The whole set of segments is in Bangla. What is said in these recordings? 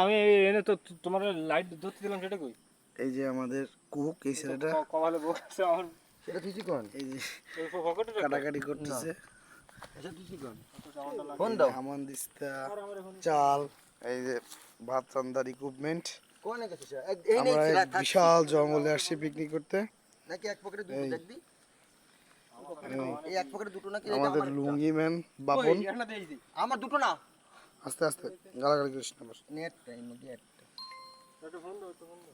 আমি এনে তো তোমার লাইট ধরতে দিলাম, সেটা কই? এই যে আমাদের কুক, এই ছেলেটা কপালে বসছে আমার। সেটা তুই কোন? এই যে কাটাকাটি করতেছে। আচ্ছা তুই কোন? ফোন দাও। আমন দিস্তা, চাল, এই যে ভাত রান্নার ইকুইপমেন্ট। কোনে গেছিস? আমরা বিশাল জঙ্গলে আসছি পিকনিক করতে। নাকি এক পকেটে দুটো দেখবি? এই এক পকেটে দুটো নাকি? আমাদের লুঙ্গি ম্যান বাপন। আমার দুটো না। আস্তে আস্তে গালাগালি করিস না বস। নেট টাইম মধ্যে একটা। এটা বন্ধ, এটা বন্ধ।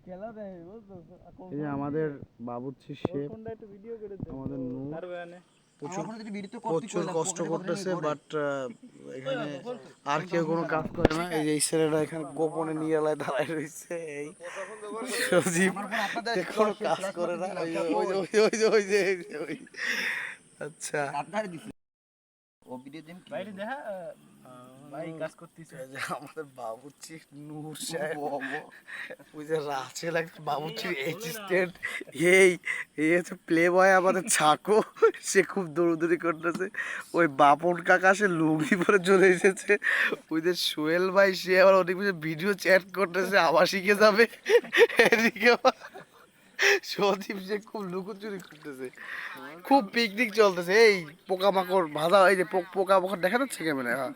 খেলা দেয় বুঝছো? এই যে আমাদের বাবুর্চি শেফ, আমাদের নূর প্রচুর কষ্ট করতেছে, বাট এখানে আর কেউ কোনো কাজ করে না। এই যে এই ছেলেটা এখানে গোপনে নিয়ে এলায় দাঁড়ায় রয়েছে। এই সজীব কোনো কাজ করে না। ওই আচ্ছা আমাদের বাবুর্চি নূর সাহেব, ওই যে রাসেল একটা বাবুর্চির অ্যাসিস্ট্যান্ট, এই হচ্ছে প্লে বয় আমাদের ছাকো, সে খুব দৌড়দৌড়ি করতেছে। ওই বাপন কাকা সে লুঙ্গি পরে চলে এসেছে। ওই যে সোহেল ভাই, সে আবার ওদিক ভিডিও চ্যাট করতেছে, আবার শিখে যাবে। এদিকে সদীপ সে খুব লুকোচুরি করতেছে, খুব পিকনিক চলতেছে। এই পোকামাকড় ভাজা, এই যে পোকামাকড় দেখা যাচ্ছে ক্যামেরায়, হ্যাঁ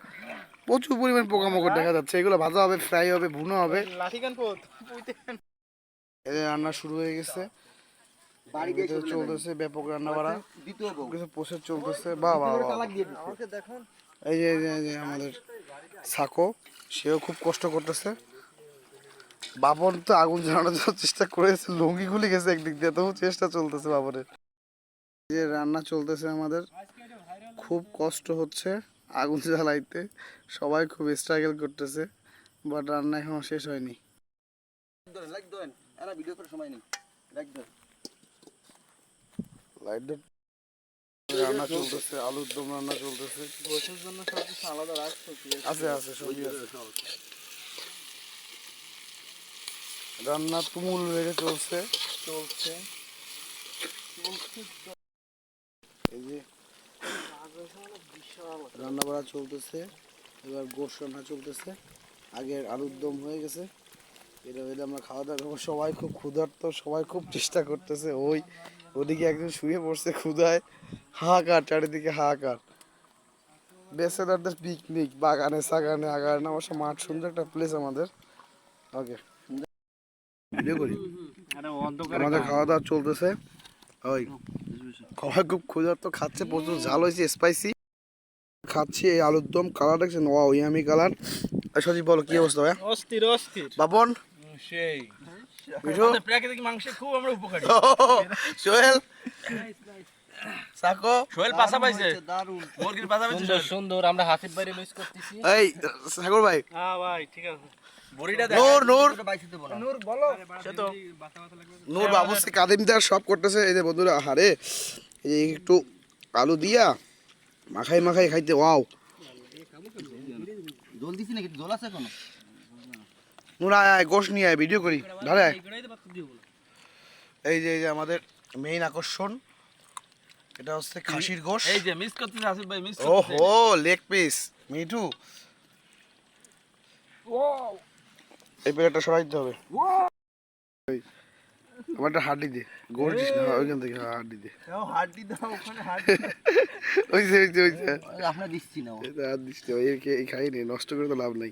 প্রচুর পরিমাণ পোকামাকড় দেখা যাচ্ছে। এগুলো ভাজা হবে, ফ্রাই হবে, ভুনো হবে। এই রান্না শুরু হয়ে গেছে, চলতেছে ব্যাপক রান্না বাড়া, কিছু প্রসেস চলতেছে। বাবা এই যে আমাদের সাকো, সেও খুব কষ্ট করতেছে। বাবন তো আগুন জ্বালানোর চেষ্টা করেছে, লুঙ্গি খুলে গেছে একদিক দিয়ে, তবু চেষ্টা চলতেছে বাবনের। যে রান্না চলতেছে আমাদের, খুব কষ্ট হচ্ছে আগুন জ্বালাইতে, সবাই খুব স্ট্রাগল করতেছে, বাট রান্না এখনো শেষ হয়নি। রান্না চলতেছে, আলুর দম রান্না চলতেছে, আলাদা আছে আছে সবই আছে। রান্না তুমুল বেড়ে চলছে। এই যে রান্না বাড়া চলতেছে, এবার গোশ রান্না চলতেছে। আগের আলুর দম হয়ে গেছে, এটা হইলে আমরা খাওয়া দাওয়া করবো। সবাই খুব ক্ষুধার্ত, সবাই খুব চেষ্টা করতেছে। ওদিকে একজন শুয়ে পড়ছে ক্ষুধায়, হাহাকার চারিদিকে হাহাকার। ব্যাচেলারদের পিকনিক, বাগানে সাগানে আগানে অবশ্য মাঠ, সুন্দর একটা প্লেস আমাদের। ওকে ভিডিও করি, আমাদের খাওয়া দাওয়া চলতেছে। ওই সবাই খুব ক্ষুধার্ত, খাচ্ছে, প্রচুর ঝাল হয়েছে, স্পাইসি খাচ্ছি। এই আলুর দম কালার দেখছেন, ওয়াও ইয়ামি কালার। সজীব বলো কি অবস্থা ভাই? অস্থির অস্থির বাপন সেই প্রাকৃতিক মাংসে খুব আমরা উপকারী। সোহেল সাকো, সোহেল পাছা পাইছে, দারুন মুরগির পাছা পাইছে, সুন্দর সুন্দর। আমরা হাসিব বাইরে মিস করতেছি। এই সাগর ভাই, হ্যাঁ ভাই ঠিক আছে। বড়িটা দেখ, নূর নূর বলো, সে তো নূর বাবুসি কাদিমদার সব করতেছে। এই যে বন্ধুরা, আহারে এই যে একটু আলু দিয়া মাখাই মাখাই খাইতে, ওয়াও। জল দিছি নাকি? জল আছে এখনো? নূর আয় গোশ নিয়ে আয়, ভিডিও করি ধারে। এই যে আমাদের মেইন আকর্ষণ, এটা হচ্ছে খাসির গোশ। এই যে মিস করতেছে আসিফ ভাই, মিস করতেছে। ওহো লেগ পিস মিঠু, ওয়াও। এই প্লেটটা সরাই দিতে হবে। আমার একটা হাড্ডি দে, গোশ দিস না ওইখান থেকে, হাড্ডি দে। হাড্ডি দাও ওখানে, হাড্ডি ওইছে আপনারা দিচ্ছি না, আর দিস না, এই খাই নে, নষ্ট করে তো লাভ নাই।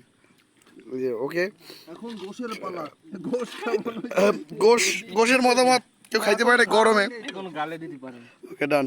ওই যে ওকে, এখন গোশের পালা। গোশের মতামত কেউ খাইতে পারে না গরমে, গালে দিতে পারেন। ওকে ডান।